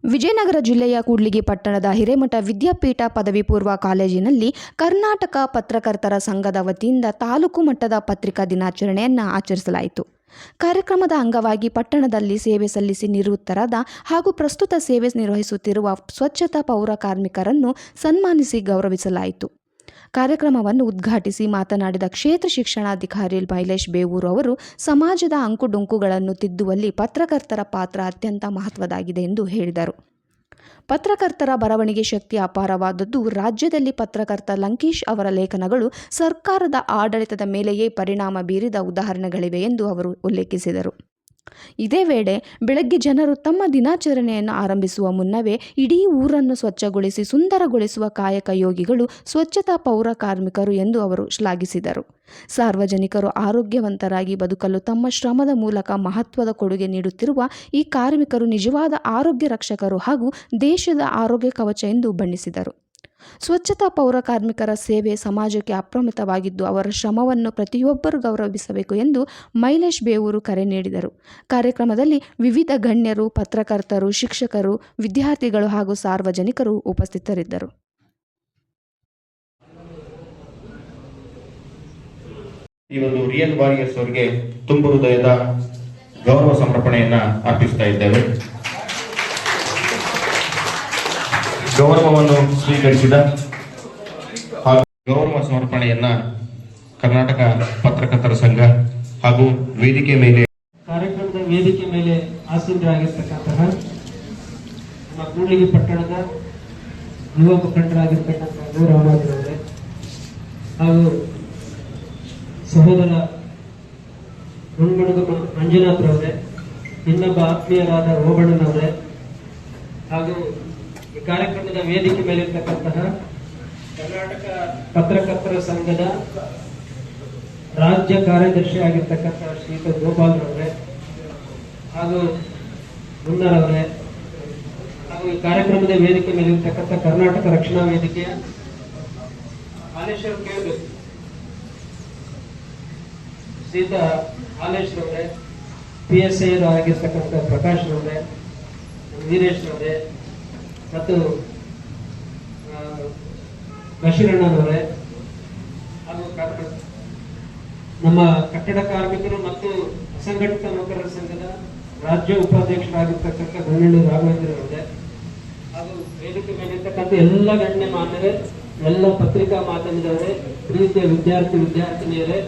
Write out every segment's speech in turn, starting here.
ವಿಜಯನಗರ ಜಿಲ್ಲೆಯ ಕೂಡ್ಲಿಗಿ ಪಟ್ಟಣದ ಹಿರೇಮಠ ವಿದ್ಯಾಪೀಠ ಪದವಿ ಪೂರ್ವ ಕಾಲೇಜಿನಲ್ಲಿ ಕರ್ನಾಟಕ ಪತ್ರಕರ್ತರ ಸಂಘದ ವತಿಯಿಂದ ತಾಲೂಕು ಮಟ್ಟದ ಪತ್ರಿಕಾ ದಿನಾಚರಣೆಯನ್ನು ಆಚರಿಸಲಾಯಿತು. ಕಾರ್ಯಕ್ರಮದ ಅಂಗವಾಗಿ ಪಟ್ಟಣದಲ್ಲಿ ಸೇವೆ ಸಲ್ಲಿಸಿ ನಿವೃತ್ತರಾದ ಹಾಗೂ ಪ್ರಸ್ತುತ ಸೇವೆ ನಿರ್ವಹಿಸುತ್ತಿರುವ ಸ್ವಚ್ಛತಾ ಪೌರ ಕಾರ್ಮಿಕರನ್ನು ಸನ್ಮಾನಿಸಿ ಗೌರವಿಸಲಾಯಿತು. ಕಾರ್ಯಕ್ರಮವನ್ನು ಉದ್ಘಾಟಿಸಿ ಮಾತನಾಡಿದ ಕ್ಷೇತ್ರ ಶಿಕ್ಷಣಾಧಿಕಾರಿ ಮೈಲೇಶ್ ಬೇವೂರು ಅವರು ಸಮಾಜದ ಅಂಕುಡೊಂಕುಗಳನ್ನು ತಿದ್ದುವಲ್ಲಿ ಪತ್ರಕರ್ತರ ಪಾತ್ರ ಅತ್ಯಂತ ಮಹತ್ವದಾಗಿದೆ ಎಂದು ಹೇಳಿದರು. ಪತ್ರಕರ್ತರ ಬರವಣಿಗೆ ಶಕ್ತಿ ಅಪಾರವಾದದ್ದು. ರಾಜ್ಯದಲ್ಲಿ ಪತ್ರಕರ್ತ ಲಂಕೇಶ್ ಅವರ ಲೇಖನಗಳು ಸರ್ಕಾರದ ಆಡಳಿತದ ಮೇಲೆಯೇ ಪರಿಣಾಮ ಬೀರಿದ ಉದಾಹರಣೆಗಳಿವೆ ಎಂದು ಅವರು ಉಲ್ಲೇಖಿಸಿದರು. ಇದೇ ವೇಳೆ ಬೆಳಗ್ಗೆ ಜನರು ತಮ್ಮ ದಿನಾಚರಣೆಯನ್ನು ಆರಂಭಿಸುವ ಮುನ್ನವೇ ಇಡೀ ಊರನ್ನು ಸ್ವಚ್ಛಗೊಳಿಸಿ ಸುಂದರಗೊಳಿಸುವ ಕಾಯಕ ಯೋಗಿಗಳು ಸ್ವಚ್ಛತಾ ಪೌರ ಕಾರ್ಮಿಕರು ಎಂದು ಅವರು ಶ್ಲಾಘಿಸಿದರು. ಸಾರ್ವಜನಿಕರು ಆರೋಗ್ಯವಂತರಾಗಿ ಬದುಕಲು ತಮ್ಮ ಶ್ರಮದ ಮೂಲಕ ಮಹತ್ವದ ಕೊಡುಗೆ ನೀಡುತ್ತಿರುವ ಈ ಕಾರ್ಮಿಕರು ನಿಜವಾದ ಆರೋಗ್ಯ ರಕ್ಷಕರು ಹಾಗೂ ದೇಶದ ಆರೋಗ್ಯ ಕವಚ ಎಂದು ಬಣ್ಣಿಸಿದರು. ಸ್ವಚ್ಛತಾ ಪೌರ ಕಾರ್ಮಿಕರ ಸೇವೆ ಸಮಾಜಕ್ಕೆ ಅಪ್ರಮಿತವಾಗಿದ್ದು ಅವರ ಶ್ರಮವನ್ನು ಪ್ರತಿಯೊಬ್ಬರು ಗೌರವಿಸಬೇಕು ಎಂದು ಮೈಲೇಶ್ ಬೇವೂರು ಕರೆ ನೀಡಿದರು. ಕಾರ್ಯಕ್ರಮದಲ್ಲಿ ವಿವಿಧ ಗಣ್ಯರು, ಪತ್ರಕರ್ತರು, ಶಿಕ್ಷಕರು, ವಿದ್ಯಾರ್ಥಿಗಳು ಹಾಗೂ ಸಾರ್ವಜನಿಕರು ಉಪಸ್ಥಿತರಿದ್ದರು. ಈ ಒಂದು ರಿಯಲ್ ವಾರಿಯರ್ಸ್ ಅವರಿಗೆ ತುಂಬ ಹೃದಯದ ಗೌರವ ಸಮರ್ಪಣೆಯನ್ನ ಅರ್ಪಿಸ್ತಾ ಇದ್ದೇವೆ. ಗೌರವವನ್ನು ಸ್ವೀಕರಿಸಿದ ಹಾಗೂ ಗೌರವ ಸಮರ್ಪಣೆಯನ್ನ ಕರ್ನಾಟಕ ಪತ್ರಕರ್ತರ ಸಂಘ ಹಾಗೂ ವೇದಿಕೆ ಮೇಲೆ ಕಾರ್ಯಕ್ರಮದ ವೇದಿಕೆ ಮೇಲೆ ಆಸೀನರಾಗಿರ್ತಕ್ಕಂತಹ ನಮ್ಮ ಕೂಡ್ಲಿಗಿ ಪಟ್ಟಣದ ಯುವ ಮುಖಂಡರಾಗಿರ್ತಕ್ಕಂತಹ ಗೌರವರವರೇ ಹಾಗೂ ಸಹೋದರ ಮುನ್ಮಡುಗ ಮಂಜುನಾಥ್ರವರೇ, ಇನ್ನೊಬ್ಬ ಆತ್ಮೀಯರಾದ ಓಬಣ್ಣನವರೇ ಹಾಗೂ ಈ ಕಾರ್ಯಕ್ರಮದ ವೇದಿಕೆ ಮೇಲಿರ್ತಕ್ಕಂತಹ ಕರ್ನಾಟಕ ಪತ್ರಕರ್ತರ ಸಂಘದ ರಾಜ್ಯ ಕಾರ್ಯದರ್ಶಿ ಆಗಿರ್ತಕ್ಕಂತಹ ಶ್ರೀಯುತ ಗೋಪಾಲ್ರವರೇ ಹಾಗೂ ಮುನ್ನರವರೇ ಹಾಗೂ ಈ ಕಾರ್ಯಕ್ರಮದ ವೇದಿಕೆ ಮೇಲಿರ್ತಕ್ಕಂಥ ಕರ್ನಾಟಕ ರಕ್ಷಣಾ ವೇದಿಕೆಯ ಹಾಲೇಶ್ವರ ಕೇಳಬೇಕು ಶ್ರೀಯುತ ಹಾಲೇಶ್ವರವರೇ, PSI ಆಗಿರ್ತಕ್ಕಂಥ ಪ್ರಕಾಶ್ ರವರೇ, ವೀರೇಶ್ ರವರೇ ಮತ್ತು ಬಶೀರಣ್ಣನವರೇ ಹಾಗೂ ನಮ್ಮ ಕಟ್ಟಡ ಕಾರ್ಮಿಕರು ಮತ್ತು ಅಸಂಘಟಿತ ನೌಕರರ ಸಂಘದ ರಾಜ್ಯ ಉಪಾಧ್ಯಕ್ಷರಾಗಿರ್ತಕ್ಕಂಥ ಗಣ್ಣಳ್ಳಿ ರಾಘವೇಂದ್ರ ಅವರೇ ಹಾಗೂ ವೇದಿಕೆ ಮೇಲಿರ್ತಕ್ಕಂಥ ಎಲ್ಲ ಗಣ್ಯ ಮಾನ್ಯರೇ, ಎಲ್ಲ ಪತ್ರಿಕಾ ಮಾಧ್ಯಮದವರೇ, ಪ್ರೀತಿಯ ವಿದ್ಯಾರ್ಥಿನಿಯರೇ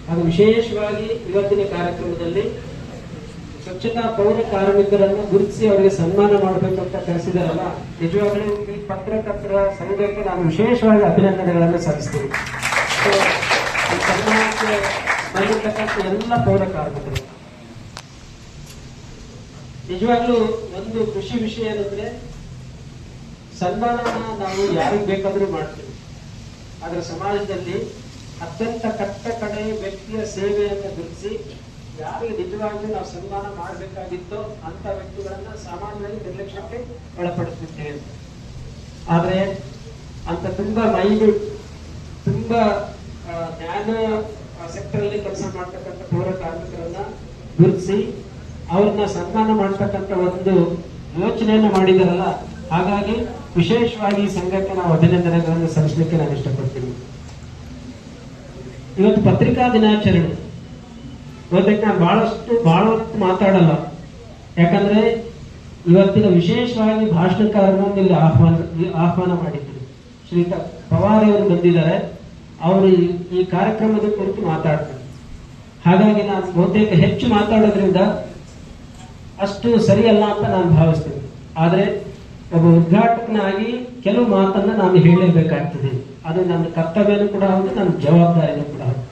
ಹಾಗೂ ವಿಶೇಷವಾಗಿ ಇವತ್ತಿನ ಕಾರ್ಯಕ್ರಮದಲ್ಲಿ ಸ್ವಚ್ಛತಾ ಪೌರ ಕಾರ್ಮಿಕರನ್ನು ಗುರುತಿಸಿ ಅವರಿಗೆ ಸನ್ಮಾನ ಮಾಡಬೇಕಂತ ಕರೆಸಿದಾರಲ್ಲ, ನಿಜವಾಗ್ಲೂ ಈ ಪತ್ರಕರ್ತರ ಸಂಘಕ್ಕೆ ನಾನು ವಿಶೇಷವಾಗಿ ಅಭಿನಂದನೆಗಳನ್ನು ಸಲ್ಲಿಸ್ತೀನಿ. ಈ ಸನ್ಮಾನಕ್ಕೆ ಬಂದಿರತಕ್ಕಂಥ ಎಲ್ಲ ಪೌರ ಕಾರ್ಮಿಕರು ನಿಜವಾಗ್ಲೂ ಒಂದು ಖುಷಿ ವಿಷಯ ಏನಂದ್ರೆ ಸನ್ಮಾನನ ನಾವು ಯಾರಿಗೆ ಬೇಕಾದ್ರೂ ಮಾಡ್ತೀವಿ, ಆದ್ರೆ ಸಮಾಜದಲ್ಲಿ ಅತ್ಯಂತ ಕಟ್ಟ ಕಡೆ ವ್ಯಕ್ತಿಯ ಸೇವೆಯನ್ನು ಗುರುತಿಸಿ ಯಾರಿಗೆ ನಿಜವಾಗಿಯೂ ನಾವು ಸನ್ಮಾನ ಮಾಡಬೇಕಾಗಿತ್ತೋ ಅಂತ ವ್ಯಕ್ತಿಗಳನ್ನ ಸಾಮಾನ್ಯವಾಗಿ ನಿರ್ಲಕ್ಷ್ಯಕ್ಕೆ ಒಳಪಡಿಸುತ್ತೇವೆ. ಆದ್ರೆ ಅಂತ ತುಂಬಾ ಮೈಂಡ್ ತುಂಬಾ ಜ್ಞಾನ ಸೆಕ್ಟರ್ ಅಲ್ಲಿ ಕೆಲಸ ಮಾಡ್ತಕ್ಕಂಥ ಪೌರ ಕಾರ್ಮಿಕರನ್ನ ಗುರುತಿಸಿ ಅವ್ರನ್ನ ಸನ್ಮಾನ ಮಾಡ್ತಕ್ಕಂಥ ಒಂದು ಯೋಚನೆಯನ್ನ ಮಾಡಿದಾರಲ್ಲ, ಹಾಗಾಗಿ ವಿಶೇಷವಾಗಿ ಈ ಸಂಘಕ್ಕೆ ನಾವು ಅಭಿನಂದನೆಗಳನ್ನು ಸಲ್ಲಿಸಲಿಕ್ಕೆ ನಾನು ಇಷ್ಟಪಡ್ತೀನಿ. ಇವತ್ತು ಪತ್ರಿಕಾ ದಿನಾಚರಣೆ ಇವತ್ತಕ್ಕೆ ನಾನು ಬಹಳ ಹೊತ್ತು ಮಾತಾಡಲ್ಲ, ಯಾಕಂದ್ರೆ ಇವತ್ತಿನ ವಿಶೇಷವಾಗಿ ಭಾಷಣಕಾರರನ್ನು ಇಲ್ಲಿ ಆಹ್ವಾನ ಮಾಡಿದ್ರು. ಶ್ರೀಯುತ ಪವಾರ್ ಅವರು ಬಂದಿದ್ದಾರೆ, ಅವರು ಈ ಕಾರ್ಯಕ್ರಮದ ಕುರಿತು ಮಾತಾಡ್ತಾರೆ. ಹಾಗಾಗಿ ನಾನು ಬಹುತೇಕ ಹೆಚ್ಚು ಮಾತಾಡೋದ್ರಿಂದ ಅಷ್ಟು ಸರಿಯಲ್ಲ ಅಂತ ನಾನು ಭಾವಿಸ್ತೇನೆ. ಆದ್ರೆ ಒಬ್ಬ ಉದ್ಘಾಟಕನಾಗಿ ಕೆಲವು ಮಾತನ್ನ ನಾನು ಹೇಳಲೇಬೇಕಾಗ್ತದೆ. ಅದು ನನ್ನ ಕರ್ತವ್ಯನೂ ಕೂಡ ಹೌದು, ನನ್ನ ಜವಾಬ್ದಾರಿನೂ ಕೂಡ ಹೌದು.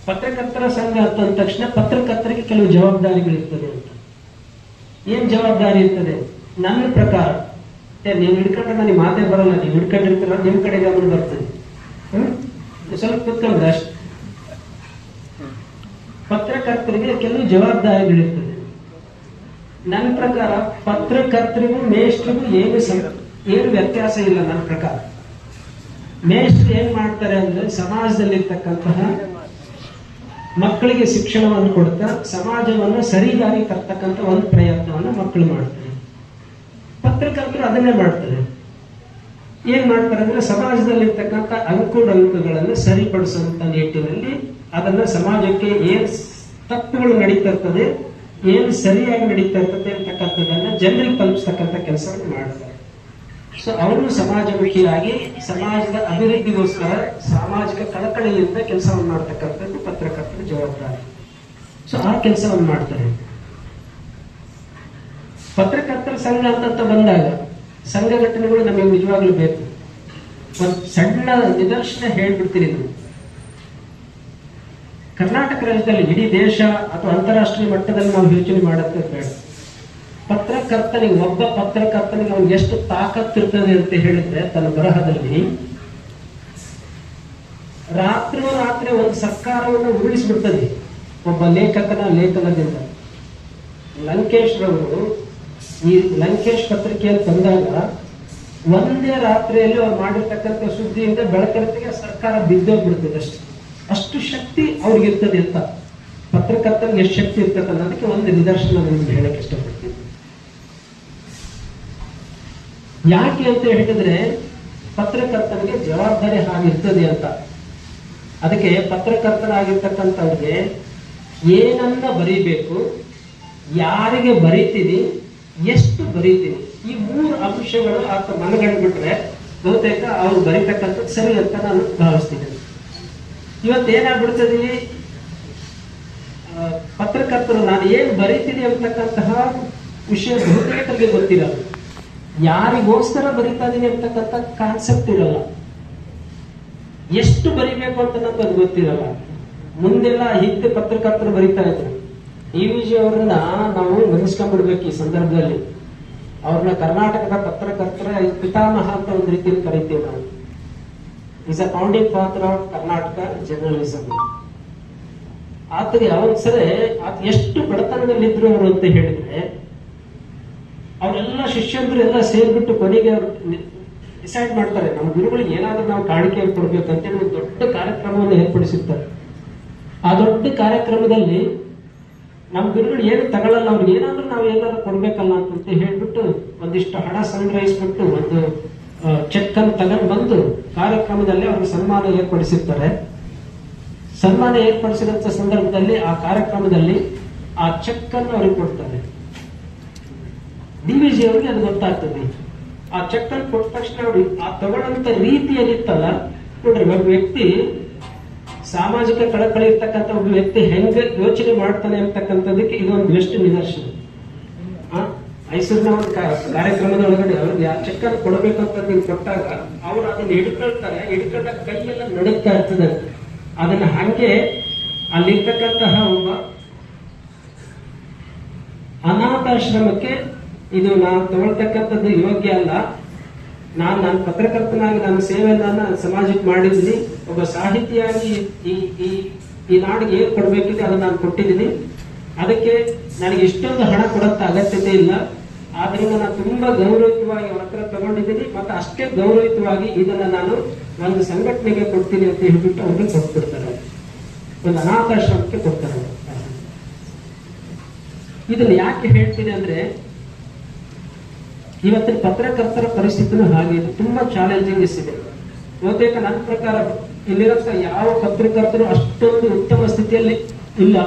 ಪತ್ರಕರ್ತರ ಸಂಘ ಅಂತಂದ ತಕ್ಷಣ ಪತ್ರಕರ್ತರಿಗೆ ಕೆಲವು ಜವಾಬ್ದಾರಿಗಳಿರ್ತದೆ ಅಂತ. ಏನ್ ಜವಾಬ್ದಾರಿ ಇರ್ತದೆ? ನನ್ನ ಪ್ರಕಾರ ನೀವು ಹಿಡ್ಕೊಂಡ್ರೆ ನನಗೆ ಮಾತೇ ಬರಲ್ಲ, ನೀವು ಹಿಡ್ಕೊಂಡಿರ್ತೀರ, ನಿಮ್ ಕಡೆ ಗಮನ ಬರ್ತದೆ. ಸ್ವಲ್ಪ ಕುತ್ಕೊಂಡ್ರೆ ಅಷ್ಟೇ. ಪತ್ರಕರ್ತರಿಗೆ ಕೆಲವು ಜವಾಬ್ದಾರಿಗಳಿರ್ತದೆ. ನನ್ನ ಪ್ರಕಾರ ಪತ್ರಕರ್ತರಿಗೂ ಮೇಷ್ಟ್ರಿಗೂ ಏನು ವ್ಯತ್ಯಾಸ ಇಲ್ಲ. ನನ್ನ ಪ್ರಕಾರ ಮೇಷ್ಟ್ರು ಏನ್ ಮಾಡ್ತಾರೆ ಅಂದ್ರೆ ಸಮಾಜದಲ್ಲಿರ್ತಕ್ಕಂತಹ ಮಕ್ಕಳಿಗೆ ಶಿಕ್ಷಣವನ್ನು ಕೊಡ್ತಾ ಸಮಾಜವನ್ನು ಸರಿದಾರಿ ತರ್ತಕ್ಕಂಥ ಒಂದು ಪ್ರಯತ್ನವನ್ನು ಮಕ್ಕಳು ಮಾಡ್ತಾರೆ. ಪತ್ರಕರ್ತರು ಅದನ್ನೇ ಮಾಡ್ತಾರೆ. ಏನ್ ಮಾಡ್ತಾರೆ ಅಂದ್ರೆ ಸಮಾಜದಲ್ಲಿರ್ತಕ್ಕಂಥ ಅಂಕುಡೊಂಕುಗಳನ್ನು ಸರಿಪಡಿಸುವಂತ ನಿಟ್ಟಿನಲ್ಲಿ ಅದನ್ನ ಸಮಾಜಕ್ಕೆ ಏನ್ ತಪ್ಪುಗಳು ನಡೀತಾ ಇರ್ತದೆ, ಏನ್ ಸರಿಯಾಗಿ ನಡೀತಾ ಇರ್ತದೆ ಅಂತಕ್ಕಂಥದ್ದನ್ನ ಜನರಿಗೆ ತಲುಪಿಸ್ತಕ್ಕಂಥ ಕೆಲಸವನ್ನು ಮಾಡ್ತಾರೆ. ಸೊ ಅವರು ಸಮಾಜಮುಖಿಯಾಗಿ ಸಮಾಜದ ಅಭಿವೃದ್ಧಿಗೋಸ್ಕರ ಸಾಮಾಜಿಕ ಕಳಕಳಿಯಿಂದ ಕೆಲಸವನ್ನು ಮಾಡ್ತಕ್ಕಂಥದ್ದು ಪತ್ರಕರ್ತರ ಜವಾಬ್ದಾರಿ. ಸೊ ಆ ಕೆಲಸವನ್ನು ಮಾಡ್ತಾರೆ. ಪತ್ರಕರ್ತರ ಸಂಘ ಅಂತ ಬಂದಾಗ ಸಂಘಟನೆಗಳು ನಮಗೆ ನಿಜವಾಗ್ಲೂ ಬೇಕು. ಒಂದು ಸಣ್ಣ ನಿದರ್ಶನ ಹೇಳ್ಬಿಡ್ತೀನಿ. ನೀವು ಕರ್ನಾಟಕ ರಾಜ್ಯದಲ್ಲಿ ಇಡೀ ದೇಶ ಅಥವಾ ಅಂತಾರಾಷ್ಟ್ರೀಯ ಮಟ್ಟದಲ್ಲಿ ನಾವು ಯೋಚನೆ ಮಾಡುತ್ತೆ ಬೇಡ. ಪತ್ರಕರ್ತನಿಗೆ, ಒಬ್ಬ ಪತ್ರಕರ್ತನಿಗೆ ಅವ್ನಿಗೆ ಎಷ್ಟು ತಾಕತ್ತಿರ್ತದೆ ಅಂತ ಹೇಳಿದ್ರೆ, ತನ್ನ ಬರಹದಲ್ಲಿ ರಾತ್ರಿ ಒಂದು ಸರ್ಕಾರವನ್ನು ಉರುಳಿಸ್ಬಿಡ್ತದೆ ಒಬ್ಬ ಲೇಖಕನ ಲೇಖನದಿಂದ. ಲಂಕೇಶ್ ರವರು ಈ ಲಂಕೇಶ್ ಪತ್ರಿಕೆಯಲ್ಲಿ ತಂದಾಗ ಒಂದೇ ರಾತ್ರಿಯಲ್ಲಿ ಅವ್ರು ಮಾಡಿರ್ತಕ್ಕಂಥ ಸುದ್ದಿಯಿಂದ ಬೆಳಕರಿತಿಗೆ ಸರ್ಕಾರ ಬಿದ್ದೋಗ್ಬಿಡ್ತದೆ. ಅಷ್ಟು ಶಕ್ತಿ ಅವ್ರಿಗಿರ್ತದೆ ಅಂತ, ಪತ್ರಕರ್ತನಿಗೆ ಎಷ್ಟು ಶಕ್ತಿ ಇರ್ತದೆ ಅನ್ನೋದಕ್ಕೆ ಒಂದು ನಿದರ್ಶನ ನಿಮ್ಗೆ ಹೇಳಕ್ಕೆ ಇಷ್ಟಪಡ್ತೀನಿ. ಯಾಕೆ ಅಂತ ಹೇಳಿದ್ರೆ ಪತ್ರಕರ್ತನಿಗೆ ಜವಾಬ್ದಾರಿ ಹಾಗಿರ್ತದೆ ಅಂತ. ಅದಕ್ಕೆ ಪತ್ರಕರ್ತನಾಗಿರ್ತಕ್ಕಂಥವ್ರಿಗೆ ಏನನ್ನ ಬರೀಬೇಕು, ಯಾರಿಗೆ ಬರೀತೀನಿ, ಎಷ್ಟು ಬರೀತೀನಿ, ಈ 3 ಅಂಶಗಳು ಆತ ಮನಗಂಡ್ಬಿಟ್ರೆ ಬಹುತೇಕ ಅವ್ರು ಬರೀತಕ್ಕಂಥದ್ದು ಸರಿ ಅಂತ ನಾನು ಭಾವಿಸ್ತೀನಿ. ಇವತ್ತೇನಾಗ್ಬಿಡ್ತದೆ, ಪತ್ರಕರ್ತರು ನಾನು ಏನ್ ಬರೀತೀನಿ ಅಂತಕ್ಕಂತಹ ವಿಷಯ ಬಹುತೇಕರಿಗೆ ಗೊತ್ತಿರಲ್ಲ. ಯಾರಿಗೋಸ್ಕರ ಬರೀತಾ ಇದೀನಿ ಅಂತಕ್ಕಂಥ ಕಾನ್ಸೆಪ್ಟ್ ಇರಲ್ಲ. ಎಷ್ಟು ಬರಿಬೇಕು ಅಂತ ನಮ್ಗೆ ಅದು ಗೊತ್ತಿರಲ್ಲ. ಮುಂದೆಲ್ಲ ಹಿಂದೆ ಪತ್ರಕರ್ತರು ಬರೀತಾ ಇದ್ರು. DVG ಅವರನ್ನ ನಾವು ನೆನೆಸ್ಕೊಂಡ್ಬಿಡ್ಬೇಕು ಈ ಸಂದರ್ಭದಲ್ಲಿ. ಅವ್ರನ್ನ ಕರ್ನಾಟಕದ ಪತ್ರಕರ್ತರ ಪಿತಾಮಹ ಅಂತ ಒಂದು ರೀತಿಯಲ್ಲಿ ಕರಿತೀವಿ ನಾವು. Is a founding father of Karnataka journalism. ಆತಗೆ ಯಾವೊಂದ್ಸರಿ ಆತ ಎಷ್ಟು ಬಡತನದಲ್ಲಿದ್ರು ಅವರು ಅಂತ ಹೇಳಿದ್ರೆ, ಅವರೆಲ್ಲ ಶಿಷ್ಯಂದ್ರು ಎಲ್ಲ ಸೇರ್ಬಿಟ್ಟು ಕೊನೆಗೆ ಅವರು ಡಿಸೈಡ್ ಮಾಡ್ತಾರೆ, ನಮ್ಮ ಗುರುಗಳಿಗೆ ಏನಾದ್ರೂ ನಾವು ಕಾಣಿಕೆ ಕೊಡ್ಬೇಕಂತೇಳಿ ಒಂದು ದೊಡ್ಡ ಕಾರ್ಯಕ್ರಮವನ್ನು ಏರ್ಪಡಿಸುತ್ತಾರೆ. ಆ ದೊಡ್ಡ ಕಾರ್ಯಕ್ರಮದಲ್ಲಿ ನಮ್ಮ ಗುರುಗಳು ಏನು ತಗೊಳ್ಳಲ್ಲ, ಅವ್ರಿಗೆ ಏನಾದ್ರೂ ನಾವು ಏನಾದ್ರು ಕೊಡ್ಬೇಕಲ್ಲ ಅಂತ ಹೇಳ್ಬಿಟ್ಟು ಒಂದಿಷ್ಟು ಹಣ ಸಂಗ್ರಹಿಸ್ಬಿಟ್ಟು ಒಂದು ಚೆಕ್ ಅನ್ನು ತಗೊಂಡು ಬಂದು ಕಾರ್ಯಕ್ರಮದಲ್ಲಿ ಅವ್ರಿಗೆ ಸನ್ಮಾನ ಏರ್ಪಡಿಸಿರ್ತಾರೆ. ಸನ್ಮಾನ ಏರ್ಪಡಿಸಿದಂತ ಸಂದರ್ಭದಲ್ಲಿ ಆ ಕಾರ್ಯಕ್ರಮದಲ್ಲಿ ಆ ಚೆಕ್ ಅನ್ನು ಅವ್ರಿಗೆ ಕೊಡ್ತಾರೆ. DVG ಅವರಿಗೆ ಅದು ಗೊತ್ತಾಗ್ತದೆ. ಆ ಚೆಕ್ ಅನ್ನು ಕೊಟ್ಟ ತಕ್ಷಣ ಅವ್ರಿಗೆ ಆ ತಗೊಳ್ಳಂತ ರೀತಿ ಏನಿತ್ತಲ್ಲ, ನೋಡ್ರಿ, ಒಬ್ಬ ವ್ಯಕ್ತಿ ಸಾಮಾಜಿಕ ಕಳಕಳಿ ಇರ್ತಕ್ಕಂಥ ಒಬ್ಬ ವ್ಯಕ್ತಿ ಹೆಂಗ ಯೋಚನೆ ಮಾಡ್ತಾನೆ ಅಂತಕ್ಕಂಥದಕ್ಕೆ ಇದೊಂದು ಬೆಸ್ಟ್ ನಿದರ್ಶನ. ಮೈಸೂರಿನ ಒಂದು ಕಾರ್ಯಕ್ರಮದ ಒಳಗಡೆ ಅವ್ರಿಗೆ ಆ ಚೆಕ್ ಅನ್ನು ಕೊಡಬೇಕಂತ ನೀವು ಕೊಟ್ಟಾಗ ಅವ್ರು ಅದನ್ನ ಹಿಡ್ಕೊಳ್ತಾರೆ. ಹಿಡ್ಕೊಂಡ ಕೈಯೆಲ್ಲ ನಡುತ್ತಾ ಇರ್ತದೆ. ಅದನ್ನ ಹಂಗೆ ಅಲ್ಲಿರ್ತಕ್ಕಂತಹ ಒಬ್ಬ ಅನಾಥಾಶ್ರಮಕ್ಕೆ ಇದು ನಾನು ತಗೊಳ್ತಕ್ಕಂಥದ್ದು ಯೋಗ್ಯ ಅಲ್ಲ, ನನ್ನ ಪತ್ರಕರ್ತನಾಗಿ ನನ್ನ ಸೇವೆಯನ್ನ ಸಮಾಜಕ್ಕೆ ಮಾಡಿದ್ದೀನಿ, ಒಬ್ಬ ಸಾಹಿತಿಯಾಗಿ ಈ ನಾಡಿಗೆ ಏನ್ ಕೊಡ್ಬೇಕಿದೆ ಅದನ್ನ ನಾನು ಕೊಟ್ಟಿದ್ದೀನಿ, ಅದಕ್ಕೆ ನನಗೆ ಇಷ್ಟೊಂದು ಹಣ ಕೊಡಂತ ಅಗತ್ಯತೆ ಇಲ್ಲ, ಆದ್ರಿಂದ ನಾನು ತುಂಬಾ ಗೌರವಯುತವಾಗಿ ಅವ್ರ ಹತ್ರ ತಗೊಂಡಿದ್ದೀನಿ, ಮತ್ತೆ ಅಷ್ಟೇ ಗೌರವಯುತವಾಗಿ ಇದನ್ನ ನಾನು ಒಂದು ಸಂಘಟನೆಗೆ ಕೊಡ್ತೀನಿ ಅಂತ ಹೇಳ್ಬಿಟ್ಟು ಅವ್ರಿಗೆ ಕೊಟ್ಬಿಡ್ತಾರೆ. ಒಂದು ಅನಾಥಾಶ್ರಮಕ್ಕೆ ಕೊಡ್ತಾರೆ. ಇದನ್ನ ಯಾಕೆ ಹೇಳ್ತೀನಿ ಅಂದ್ರೆ, ಇವತ್ತಿನ ಪತ್ರಕರ್ತರ ಪರಿಸ್ಥಿತಿನೂ ಹಾಗೆ ಇದೆ. ತುಂಬಾ ಚಾಲೆಂಜಿಂಗ್ಸ್ ಇದೆ. ಬಹುತೇಕ ನನ್ನ ಪ್ರಕಾರ ಇಲ್ಲಿರೋಂಥ ಯಾವ ಪತ್ರಕರ್ತರು ಅಷ್ಟೊಂದು ಉತ್ತಮ ಸ್ಥಿತಿಯಲ್ಲಿ ಇಲ್ಲ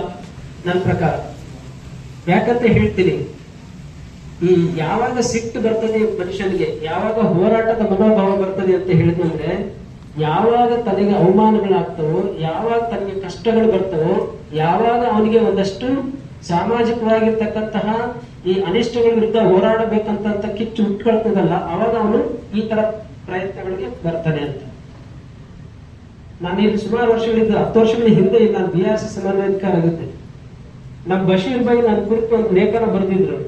ನನ್ನ ಪ್ರಕಾರ. ಯಾಕಂತ ಹೇಳ್ತೀನಿ, ಈ ಯಾವಾಗ ಸಿಟ್ಟು ಬರ್ತದೆ ಮನುಷ್ಯನಿಗೆ, ಯಾವಾಗ ಹೋರಾಟದ ಮನೋಭಾವ ಬರ್ತದೆ ಅಂತ ಹೇಳಿದ್ರೆ, ಯಾವಾಗ ತನಗೆ ಅವಮಾನಗಳಾಗ್ತವೋ, ಯಾವಾಗ ತನಗೆ ಕಷ್ಟಗಳು ಬರ್ತವೋ, ಯಾವಾಗ ಅವನಿಗೆ ಒಂದಷ್ಟು ಸಾಮಾಜಿಕವಾಗಿರ್ತಕ್ಕಂತಹ ಈ ಅನಿಷ್ಟಗಳ ವಿರುದ್ಧ ಹೋರಾಡಬೇಕಂತ ಕಿಚ್ಚು ಹುಟ್ಕೊಳ್ತದಲ್ಲ, ಅವಾಗ ಅವನು ಈ ತರ ಪ್ರಯತ್ನಗಳಿಗೆ ಬರ್ತಾನೆ ಅಂತ. ನಾನು ಇಲ್ಲಿ ಸುಮಾರು ವರ್ಷಗಳಿಂದ 10 ವರ್ಷಗಳ ಹಿಂದೆ ನಾನು BRC ಸಮನ್ವಯಕಾರ ಆಗುತ್ತೆ. ನಮ್ಮ ಬಶೀರ್ ಭಾಯಿ ನನ್ನ ಕುರಿತು ಒಂದು ಲೇಖನ ಬರೆದಿದ್ರು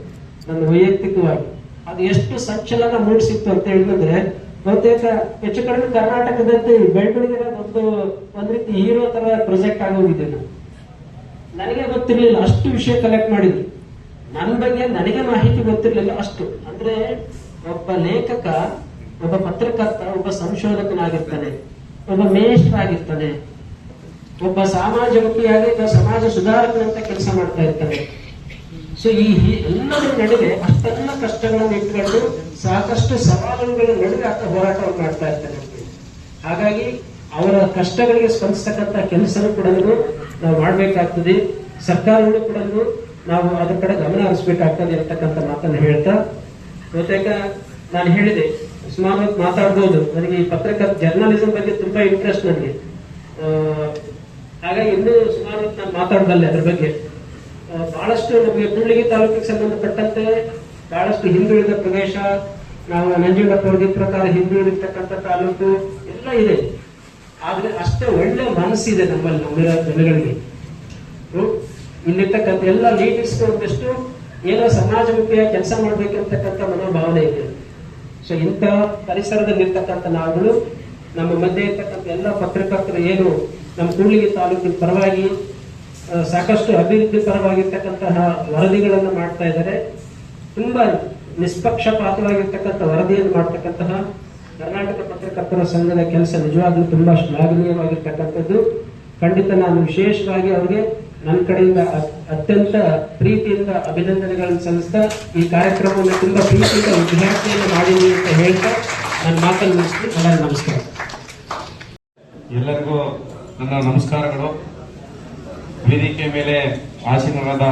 ನನ್ನ ವೈಯಕ್ತಿಕವಾಗಿ. ಅದು ಎಷ್ಟು ಸಂಚಲನ ಮೂಡಿಸಿತ್ತು ಅಂತ ಹೇಳಿದ್ರೆ, ಬಹುತೇಕ ಹೆಚ್ಚು ಕಡಿಮೆ ಕರ್ನಾಟಕದಂತೆ ಬೆಳವಣಿಗೆ ಒಂದು ರೀತಿ ಹೀರೋ ತರ ಪ್ರೊಜೆಕ್ಟ್ ಆಗೋಗಿದೆ. ನನಗೆ ಗೊತ್ತಿರ್ಲಿಲ್ಲ, ಅಷ್ಟು ವಿಷಯ ಕಲೆಕ್ಟ್ ಮಾಡಿದ್ರು. ನನ್ನ ಬಗ್ಗೆ ನನಗೆ ಮಾಹಿತಿ ಗೊತ್ತಿರ್ಲಿಲ್ಲ ಅಷ್ಟು. ಅಂದ್ರೆ ಒಬ್ಬ ಲೇಖಕ, ಒಬ್ಬ ಪತ್ರಕರ್ತ, ಒಬ್ಬ ಸಂಶೋಧಕನಾಗಿರ್ತಾನೆ, ಒಬ್ಬ ಮೇಷ್ಟ್ರಾಗಿರ್ತಾನೆ, ಒಬ್ಬ ಸಮಾಜಮುಖಿಯಾಗಿ ಸಮಾಜ ಸುಧಾರಕನಂತ ಕೆಲಸ ಮಾಡ್ತಾ ಇರ್ತಾನೆ. ಸೊ ಈ ಎಲ್ಲದರ ನಡುವೆ ಅಷ್ಟೆಲ್ಲ ಕಷ್ಟಗಳನ್ನು ಇಟ್ಕೊಂಡು ಸಾಕಷ್ಟು ಸವಾಲುಗಳ ನಡುವೆ ಆತ ಹೋರಾಟವನ್ನು ಮಾಡ್ತಾ ಇರ್ತಾರೆ. ಹಾಗಾಗಿ ಅವರ ಕಷ್ಟಗಳಿಗೆ ಸ್ಪಂದಿಸ್ತಕ್ಕಂಥ ಕೆಲಸನೂ ಕೂಡ ನಾವು ಮಾಡಬೇಕಾಗ್ತದೆ. ಸರ್ಕಾರಗಳು ಕೂಡ ನಾವು ಅದರ ಕಡೆ ಗಮನ ಹರಿಸಬೇಕಾಗ್ತದೆ ಇರತಕ್ಕಂಥ ಮಾತನ್ನು ಹೇಳ್ತಾ, ಬಹುತೇಕ ನಾನು ಹೇಳಿದೆ ಸುಮಾರು ಹೊತ್ತು ಮಾತಾಡ್ಬೋದು. ನನಗೆ ಈ ಜರ್ನಲಿಸಂ ಬಗ್ಗೆ ತುಂಬಾ ಇಂಟ್ರೆಸ್ಟ್ ನನಗೆ, ಹಾಗಾಗಿ ಇನ್ನೂ ಸುಮಾರು ಹೊತ್ತು ನಾನು ಮಾತಾಡಬಲ್ಲೆ ಅದ್ರ ಬಗ್ಗೆ. ಬಹಳಷ್ಟು ನಮಗೆ ಕೂಡ್ಲಿಗಿ ತಾಲೂಕಿಗೆ ಸಂಬಂಧಪಟ್ಟಂತೆ ಬಹಳಷ್ಟು ಹಿಂದುಳಿದ ಪ್ರದೇಶ, ನಾವು ನಂಜುಂಡಪ್ಪ ವರದಿ ಪ್ರಕಾರ ಹಿಂದುಳಿದಿರ್ತಕ್ಕಂಥ ತಾಲೂಕು ಎಲ್ಲ ಇದೆ. ಆದ್ರೆ ಅಷ್ಟೇ ಒಳ್ಳೆ ಮನಸ್ಸಿದೆ ನಮ್ಮಲ್ಲಿ, ನಮ್ಮಿರೋ ಜನಗಳಿಗೆ. ಇಲ್ಲಿರ್ತಕ್ಕಂಥ ಎಲ್ಲ ಲೀಡರ್ಸ್ ಒಂದಷ್ಟು ಏನೋ ಸಮಾಜಮುಖಿಯ ಕೆಲಸ ಮಾಡ್ಬೇಕಿರ್ತಕ್ಕಂಥ ಮನೋಭಾವನೆ ಇದೆ. ಸೊ ಇಂಥ ಪರಿಸರದಲ್ಲಿರ್ತಕ್ಕಂಥ ನಾವುಗಳು, ನಮ್ಮ ಮಧ್ಯೆ ಇರ್ತಕ್ಕಂಥ ಎಲ್ಲ ಪತ್ರಕರ್ತರು ಏನು ನಮ್ಮ ಕೂಡ್ಲಿಗಿ ತಾಲೂಕಿನ ಪರವಾಗಿ ಸಾಕಷ್ಟು ಅಭಿವೃದ್ಧಿ ಪರವಾಗಿರ್ತಕ್ಕಂತಹ ವರದಿಗಳನ್ನು ಮಾಡ್ತಾ ಇದ್ದಾರೆ. ತುಂಬಾ ನಿಷ್ಪಕ್ಷಪಾತವಾಗಿರ್ತಕ್ಕಂಥ ವರದಿಯನ್ನು ಮಾಡ್ತಕ್ಕಂತಹ ಕರ್ನಾಟಕ ಪತ್ರಕರ್ತರ ಸಂಘದ ಕೆಲಸ ನಿಜವಾಗ್ಲೂ ತುಂಬಾ ಶ್ಲಾಘನೀಯವಾಗಿರ್ತಕ್ಕಂಥದ್ದು. ಖಂಡಿತ ನಾನು ವಿಶೇಷವಾಗಿ ಅವರಿಗೆ ನನ್ನ ಕಡೆಯಿಂದ ಅತ್ಯಂತ ಪ್ರೀತಿಯಿಂದ ಅಭಿನಂದನೆಗಳನ್ನು ಸಲ್ಲಿಸ್ತಾ ಈ ಕಾರ್ಯಕ್ರಮವನ್ನು ತುಂಬಾ ಪ್ರೀತಿಯಿಂದ ಉದ್ಘಾಟನೆಯನ್ನು ಮಾಡಿದ್ದೀನಿ ಅಂತ ಹೇಳ್ತಾ ನನ್ನ ಮಾತನ್ನು ಮುಗಿಸ್ತೀನಿ. ಎಲ್ಲರಿಗೂ ನಮಸ್ಕಾರ. ಎಲ್ಲರಿಗೂ ನನ್ನ ನಮಸ್ಕಾರಗಳು. ವೇದಿಕೆ ಮೇಲೆ ಆಸೀನರಾದ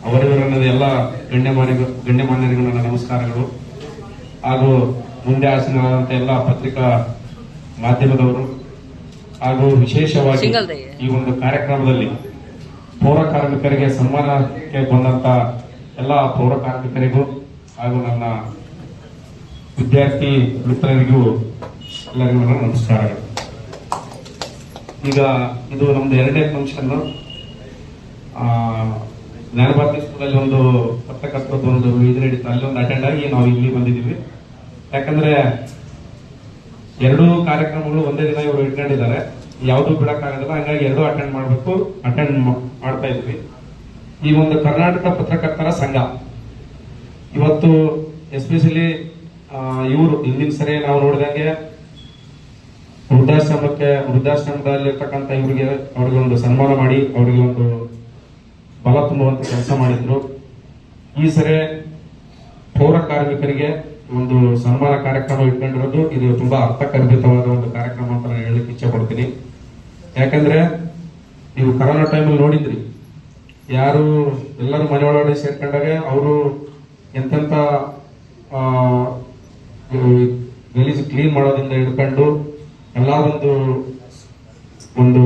ಅವರಿವರನ್ನದ ಎಲ್ಲ ಗಣ್ಯಮಾನ್ಯರಿಗೂ ನನ್ನ ನಮಸ್ಕಾರಗಳು. ಹಾಗೂ ಮುಂದೆ ಆಸೀನರಾದಂಥ ಎಲ್ಲ ಪತ್ರಿಕಾ ಮಾಧ್ಯಮದವರು ಹಾಗೂ ವಿಶೇಷವಾಗಿ ಈ ಒಂದು ಕಾರ್ಯಕ್ರಮದಲ್ಲಿ ಪೌರ ಕಾರ್ಮಿಕರಿಗೆ ಸನ್ಮಾನಕ್ಕೆ ಬಂದಂತ ಎಲ್ಲ ಪೌರ ಕಾರ್ಮಿಕರಿಗೂ ಹಾಗೂ ನನ್ನ ವಿದ್ಯಾರ್ಥಿ ಮಿತ್ರರಿಗೂ ಎಲ್ಲರಿಗೂ ನನ್ನ ನಮಸ್ಕಾರಗಳು. ಈಗ ಇದು ನಮ್ದು 2ನೇ ಫಂಕ್ಷನ್. ಜ್ಞಾನಭಾರತಿ ಸ್ಕೂಲಲ್ಲಿ ಒಂದು ಪತ್ರಕರ್ತರದ್ದು ಒಂದು ಇದು ನಡೀತಾ, ಅಲ್ಲಿ ಒಂದು ಅಟೆಂಡ್ ಆಗಿ ನಾವು ಇಲ್ಲಿ ಬಂದಿದ್ದೀವಿ. ಯಾಕಂದ್ರೆ 2 ಕಾರ್ಯಕ್ರಮಗಳು ಒಂದೇ ದಿನ ಇವರು ಇಟ್ಕೊಂಡಿದ್ದಾರೆ, ಯಾವುದು ಬಿಡಕ್ಕಾಗೋದಿಲ್ಲ. ಹಂಗಾಗಿ 2 ಅಟೆಂಡ್ ಮಾಡ್ತಾ ಇದ್ವಿ. ಈ ಒಂದು ಕರ್ನಾಟಕ ಪತ್ರಕರ್ತರ ಸಂಘ ಇವತ್ತು ಎಸ್ಪೆಷಲಿ ಇವರು ಹಿಂದಿನ ಸರಿ ನಾವು ನೋಡಿದಂಗೆ ವೃದ್ಧಾಶ್ರಮದಲ್ಲಿರ್ತಕ್ಕಂಥ ಅವ್ರಿಗೆ ಒಂದು ಸನ್ಮಾನ ಮಾಡಿ ಅವರಿಗೆ ಒಂದು ಬಲ ತುಂಬುವಂತ ಕೆಲಸ ಮಾಡಿದ್ರು. ಈ ಸರಿ ಪೌರ ಕಾರ್ಮಿಕರಿಗೆ ಒಂದು ಸನ್ಮಾನ ಕಾರ್ಯಕ್ರಮ ಇಟ್ಕೊಂಡಿರೋದು ಇದು ತುಂಬಾ ಅರ್ಥಗರ್ಭಿತವಾದ ಒಂದು ಕಾರ್ಯಕ್ರಮ ಅಂತ ನಾನು ಹೇಳಲಿಕ್ಕೆ ಇಚ್ಛೆ ಪಡ್ತೀನಿ. ಯಾಕಂದ್ರೆ ನೀವು ಕರೋನಾ ಟೈಮಲ್ಲಿ ನೋಡಿದ್ರಿ, ಯಾರು ಎಲ್ಲರೂ ಮನೆ ಒಳಗಡೆ ಸೇರ್ಕೊಂಡಾಗ ಅವರು ಎಂತೆಂತ ಗಲೀಜು ಕ್ಲೀನ್ ಮಾಡೋದ್ರಿಂದ ಹಿಡ್ಕೊಂಡು ಎಲ್ಲ ಒಂದು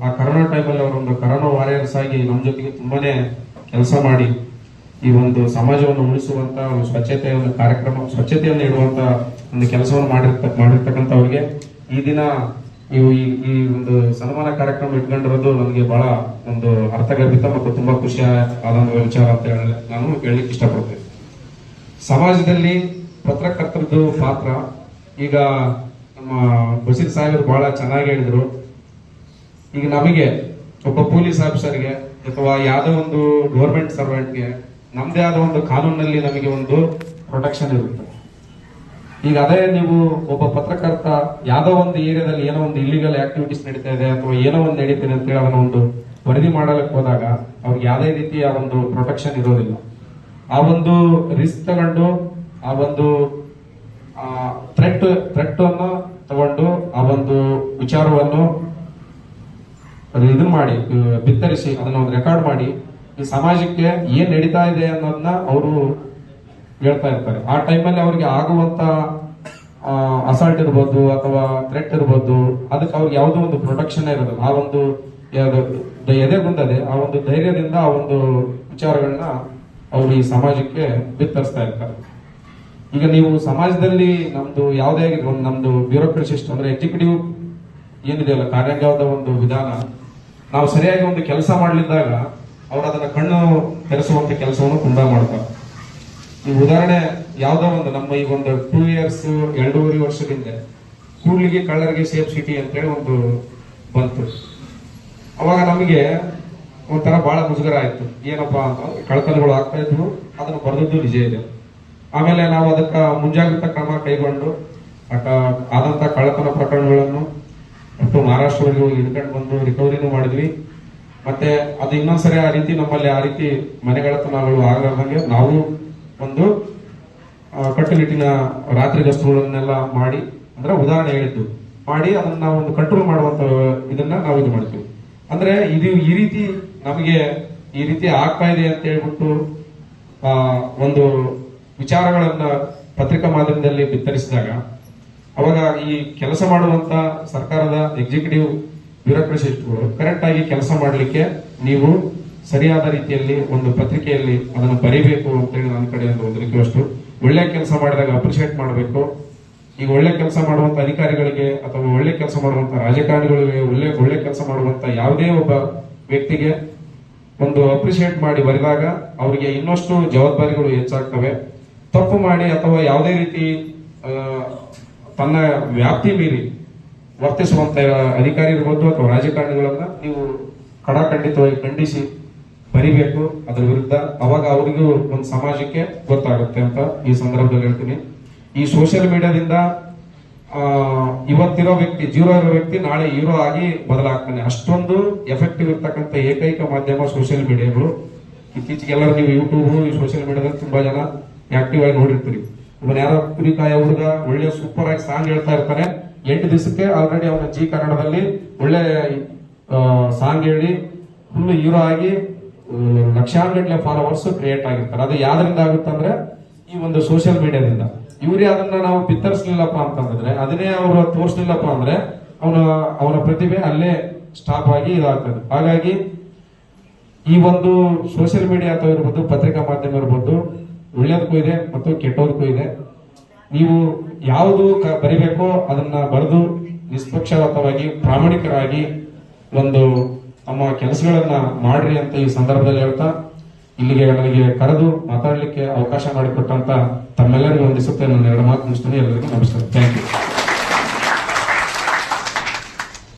ಆ ಕರೋನಾ ಟೈಮಲ್ಲಿ ಅವರೊಂದು ಕರೋನಾ ವಾರಿಯರ್ಸ್ ಆಗಿ ನಮ್ಮ ಜೊತೆಗೆ ತುಂಬಾನೇ ಕೆಲಸ ಮಾಡಿ ಈ ಒಂದು ಸಮಾಜವನ್ನು ಉಳಿಸುವಂತ ಒಂದು ಸ್ವಚ್ಛತೆಯನ್ನು ಇಡುವಂತ ಒಂದು ಕೆಲಸವನ್ನು ಮಾಡಿರ್ತಕ್ಕಂಥವ್ರಿಗೆ ಈ ದಿನ ಈ ಒಂದು ಸನ್ಮಾನ ಕಾರ್ಯಕ್ರಮ ಇಟ್ಕೊಂಡಿರೋದು ನನಗೆ ಬಹಳ ಒಂದು ಅರ್ಥಗರ್ಭಿತ ಮತ್ತು ತುಂಬಾ ಖುಷಿ ಆದಂತ ವಿಚಾರ ಅಂತ ಹೇಳಿ ನಾನು ಹೇಳಲಿಕ್ಕೆ ಇಷ್ಟಪಡ್ತೇನೆ. ಸಮಾಜದಲ್ಲಿ ಪತ್ರಕರ್ತರದ್ದು ಪಾತ್ರ ಈಗ ನಮ್ಮ ಬಸೀರ್ ಸಾಹೇಬರು ಬಹಳ ಚೆನ್ನಾಗಿ ಹೇಳಿದ್ರು. ಈಗ ನಮಗೆ ಒಬ್ಬ ಪೊಲೀಸ್ ಆಫೀಸರ್ಗೆ ಅಥವಾ ಯಾವುದೋ ಒಂದು ಗೌರ್ಮೆಂಟ್ ಸರ್ವೆಂಟ್ಗೆ ನಮ್ದೇ ಆದ ಒಂದು ಕಾನೂನಲ್ಲಿ ನಮಗೆ ಒಂದು ಪ್ರೊಟೆಕ್ಷನ್ ಇರುತ್ತೆ. ಈಗ ಅದೇ ನೀವು ಒಬ್ಬ ಪತ್ರಕರ್ತ ಯಾವುದೋ ಒಂದು ಏರಿಯಾದಲ್ಲಿ ಏನೋ ಒಂದು ಇಲ್ಲಿಗಲ್ ಆಕ್ಟಿವಿಟೀಸ್ ನಡೀತಾ ಇದೆ ಅಥವಾ ಏನೋ ಒಂದು ನಡೀತಿದೆ ಅಂತ ಹೇಳಿ ಅದನ್ನ ಒಂದು ವರದಿ ಮಾಡಲಿಕ್ಕೆ ಹೋದಾಗ ಅವ್ರಿಗೆ ಯಾವುದೇ ರೀತಿಯ ಒಂದು ಪ್ರೊಟೆಕ್ಷನ್ ಇರೋದಿಲ್ಲ. ಆ ಒಂದು ರಿಸ್ಕ್ ತಗೊಂಡು ಆ ಒಂದು ಥ್ರೆಟ್ ಅನ್ನು ತಗೊಂಡು ಆ ಒಂದು ವಿಚಾರವನ್ನು ಇದನ್ನ ಮಾಡಿ ಬಿತ್ತರಿಸಿ ಅದನ್ನ ಒಂದು ರೆಕಾರ್ಡ್ ಮಾಡಿ ಈ ಸಮಾಜಕ್ಕೆ ಏನ್ ನಡೀತಾ ಇದೆ ಅನ್ನೋದನ್ನ ಅವರು ಹೇಳ್ತಾ ಇರ್ತಾರೆ. ಆ ಟೈಮಲ್ಲಿ ಅವ್ರಿಗೆ ಆಗುವಂತ ಅಸಾಲ್ಟ್ ಇರ್ಬೋದು ಅಥವಾ ಥ್ರೆಟ್ ಇರ್ಬೋದು, ಅದಕ್ಕೆ ಅವ್ರಿಗೆ ಯಾವುದೋ ಒಂದು ಪ್ರೊಟೆಕ್ಷನ್ ಇರೋದಿಲ್ಲ. ಆ ಒಂದು ಎದೆಗುಂದದೆ ಆ ಒಂದು ಧೈರ್ಯದಿಂದ ಆ ಒಂದು ವಿಚಾರಗಳನ್ನ ಅವರು ಈ ಸಮಾಜಕ್ಕೆ ಬಿತ್ತರಿಸ್ತಾ ಇರ್ತಾರೆ. ಈಗ ನೀವು ಸಮಾಜದಲ್ಲಿ ನಮ್ದು ಯಾವುದೇ ನಮ್ದು ಬ್ಯೂರೋಕ್ರಸಿ ಸಿಸ್ಟಮ್ ಅಂದ್ರೆ ಎಕ್ಸಿಕ್ಯೂಟಿವ್ ಏನಿದೆಯಲ್ಲ ಕಾರ್ಯಾಂಗದ ಒಂದು ವಿಧಾನ, ನಾವು ಸರಿಯಾಗಿ ಒಂದು ಕೆಲಸ ಮಾಡಲಿದ್ದಾಗ ಅವ್ರು ಅದನ್ನ ಕಣ್ಣು ತೆರೆಸುವಂತ ಕೆಲಸವನ್ನು ತುಂಬಾ ಮಾಡ್ತಾರೆ. ಈ ಉದಾಹರಣೆ ಯಾವ್ದೋ ಒಂದು ನಮ್ಮ ಈಗ ಒಂದು 2 years 2.5 ವರ್ಷದಿಂದ ಕೂಡ್ಲಿಗಿ ಕಳ್ಳರಿಗೆ ಸೇಫ್ ಸಿಟಿ ಅಂತೇಳಿ ಒಂದು ಬಂತು. ಅವಾಗ ನಮಗೆ ಒಂಥರ ಬಹಳ ಮುಜುಗರ ಆಯ್ತು. ಏನಪ್ಪಾ ಅಂತ ಕಳ್ಳತನಗಳು ಆಗ್ತಾ ಇದ್ವು, ಅದನ್ನು ಬರೆದದ್ದು ನಿಜ ಇದೆ. ಆಮೇಲೆ ನಾವು ಅದಕ್ಕ ಮುಂಜಾಗ್ರತಾ ಕ್ರಮ ಕೈಗೊಂಡು ಆದಂತ ಕಳ್ಳತನ ಪ್ರಕರಣಗಳನ್ನು ಮತ್ತು ಮಹಾರಾಷ್ಟ್ರವರೆಗೆ ಹೋಗಿ ಹಿಡ್ಕೊಂಡು ಬಂದು ರಿಕವರಿನೂ ಮಾಡಿದ್ವಿ ಮತ್ತೆ ಅದು ಇನ್ನೊಂದ್ಸರಿ ಆ ರೀತಿ ನಮ್ಮಲ್ಲಿ ಆ ರೀತಿ ಮನೆಗಳತನಗಳು ಆಗಲಾರ್ದಂಗೆ ನಾವು ಒಂದು ಕಟ್ಟುನಿಟ್ಟಿನ ರಾತ್ರಿ ಗಸ್ತುಗಳನ್ನೆಲ್ಲ ಮಾಡಿ, ಅಂದ್ರೆ ಉದಾಹರಣೆ ಹೇಳಿದ್ದು ಮಾಡಿ ಅದನ್ನ ನಾವು ಒಂದು ಕಂಟ್ರೋಲ್ ಮಾಡುವಂತ ಇದನ್ನ ನಾವು ಇದು ಮಾಡ್ತೀವಿ. ಅಂದ್ರೆ ಇದು ಈ ರೀತಿ ನಮಗೆ ಈ ರೀತಿ ಆಗ್ತಾ ಇದೆ ಅಂತ ಹೇಳ್ಬಿಟ್ಟು ಒಂದು ವಿಚಾರಗಳನ್ನ ಪತ್ರಿಕಾ ಮಾಧ್ಯಮದಲ್ಲಿ ಬಿತ್ತರಿಸಿದಾಗ ಅವಾಗ ಈ ಕೆಲಸ ಮಾಡುವಂತ ಸರ್ಕಾರದ ಎಕ್ಸಿಕ್ಯೂಟಿವ್ ಬ್ಯೂರೋಕ್ರಸಿಸ್ಟ್ಗಳು ಕರೆಕ್ಟ್ ಆಗಿ ಕೆಲಸ ಮಾಡಲಿಕ್ಕೆ ನೀವು ಸರಿಯಾದ ರೀತಿಯಲ್ಲಿ ಒಂದು ಪತ್ರಿಕೆಯಲ್ಲಿ ಅದನ್ನು ಬರೀಬೇಕು ಅಂತೇಳಿ ನನ್ನ ಕಡೆಯಿಂದ ಒಂದು ರಿಕ್ವೆಸ್ಟ್. ಒಳ್ಳೆ ಕೆಲಸ ಮಾಡಿದಾಗ ಅಪ್ರಿಶಿಯೇಟ್ ಮಾಡಬೇಕು. ಈಗ ಒಳ್ಳೆ ಕೆಲಸ ಮಾಡುವಂತ ಅಧಿಕಾರಿಗಳಿಗೆ ಅಥವಾ ಒಳ್ಳೆ ಕೆಲಸ ಮಾಡುವಂತ ರಾಜಕಾರಣಿಗಳಿಗೆ ಒಳ್ಳೆ ಕೆಲಸ ಮಾಡುವಂತ ಯಾವುದೇ ಒಬ್ಬ ವ್ಯಕ್ತಿಗೆ ಒಂದು ಅಪ್ರಿಶಿಯೇಟ್ ಮಾಡಿ ಬರೆದಾಗ ಅವರಿಗೆ ಇನ್ನಷ್ಟು ಜವಾಬ್ದಾರಿಗಳು ಹೆಚ್ಚಾಗ್ತವೆ. ತಪ್ಪು ಮಾಡಿ ಅಥವಾ ಯಾವುದೇ ರೀತಿ ತನ್ನ ವ್ಯಾಪ್ತಿ ಮೀರಿ ವರ್ತಿಸುವಂತ ಅಧಿಕಾರಿ ಇರ್ಬೋದು ಅಥವಾ ರಾಜಕಾರಣಿಗಳನ್ನ ನೀವು ಖಡಾಖಂಡಿತವಾಗಿ ಖಂಡಿಸಿ ಬರಿಬೇಕು ಅದರ ವಿರುದ್ಧ. ಅವಾಗ ಅವರಿಗೂ ಒಂದು ಸಮಾಜಕ್ಕೆ ಗೊತ್ತಾಗುತ್ತೆ ಅಂತ ಈ ಸಂದರ್ಭದಲ್ಲಿ ಹೇಳ್ತೀನಿ. ಈ ಸೋಷಿಯಲ್ ಮೀಡಿಯಾದಿಂದ ಇವತ್ತಿರೋ ವ್ಯಕ್ತಿ ಜೀರೋ ಇರೋ ವ್ಯಕ್ತಿ ನಾಳೆ ಹೀರೋ ಆಗಿ ಬದಲಾಗ್ತಾನೆ. ಅಷ್ಟೊಂದು ಎಫೆಕ್ಟಿವ್ ಇರ್ತಕ್ಕಂಥ ಏಕೈಕ ಮಾಧ್ಯಮ ಸೋಷಿಯಲ್ ಮೀಡಿಯಾಗಳು. ಇತ್ತೀಚೆಗೆಲ್ಲರೂ ನೀವು ಯೂಟ್ಯೂಬ್ ಈ ಸೋಷಿಯಲ್ ಮೀಡಿಯಾದಲ್ಲಿ ತುಂಬಾ ಜನ ಆಕ್ಟಿವ್ ಆಗಿ ನೋಡಿರ್ತೀರಿ. ಇವನ್ ಯಾರೋ ಕುರಿಕಾಯ ಹುಡುಗ ಒಳ್ಳೆ ಸೂಪರ್ ಆಗಿ ಸಾಂಗ್ ಹೇಳ್ತಾ ಇರ್ತಾನೆ, 8 ದಿವಸಕ್ಕೆ ಆಲ್ರೆಡಿ ಅವನ ಜಿ ಕನ್ನಡದಲ್ಲಿ ಒಳ್ಳೆ ಸಾಂಗ್ ಹೇಳಿ ಫುಲ್ ಹೀರೋ ಆಗಿ ಲಕ್ಷಾಂಗಟ್ಲೆ ಫಾಲೋವರ್ಸ್ ಕ್ರಿಯೇಟ್ ಆಗಿರ್ತಾರೆ. ಅದು ಯಾವ್ದ್ರಿಂದ ಆಗುತ್ತಂದ್ರೆ ಈ ಒಂದು ಸೋಷಿಯಲ್ ಮೀಡಿಯಾದಿಂದ. ಇವ್ರೇ ಅದನ್ನ ನಾವು ಬಿತ್ತರಿಸಲಿಲ್ಲಪ್ಪ ಅಂತಂದ್ರೆ, ಅದನ್ನೇ ಅವರು ತೋರಿಸಲಿಲ್ಲಪ್ಪ ಅಂದ್ರೆ ಅವನ ಪ್ರತಿಭೆ ಅಲ್ಲೇ ಸ್ಟಾಪ್ ಆಗಿ ಇದಾಗ್ತದೆ. ಹಾಗಾಗಿ ಈ ಒಂದು ಸೋಷಿಯಲ್ ಮೀಡಿಯಾ ಅಥವಾ ಇರ್ಬೋದು, ಪತ್ರಿಕಾ ಮಾಧ್ಯಮ ಇರ್ಬೋದು, ಒಳ್ಳೇದಕ್ಕೂ ಇದೆ ಮತ್ತು ಕೆಟ್ಟೋದಕ್ಕೂ ಇದೆ. ನೀವು ಯಾವುದು ಬರಿಬೇಕೋ ಅದನ್ನ ಬರೆದು ನಿಷ್ಪಕ್ಷಪಾತವಾಗಿ ಪ್ರಾಮಾಣಿಕರಾಗಿ ಒಂದು ನಮ್ಮ ಕೆಲಸಗಳನ್ನ ಮಾಡ್ರಿ ಅಂತ ಈ ಸಂದರ್ಭದಲ್ಲಿ ಹೇಳ್ತಾ ಇಲ್ಲಿಗೆ ನನಗೆ ಕರೆದು ಮಾತಾಡ್ಲಿಕ್ಕೆ ಅವಕಾಶ ಮಾಡಿಕೊಟ್ಟಂತ ತಮ್ಮೆಲ್ಲರಿಗೂ ವಂದಿಸುತ್ತೆ. ನನ್ನ 2 ಮಾತು ಮುಗಿಸ್ತೇನೆ. ಎಲ್ಲರಿಗೂ ನಮಸ್ಕಾರ. Thank you.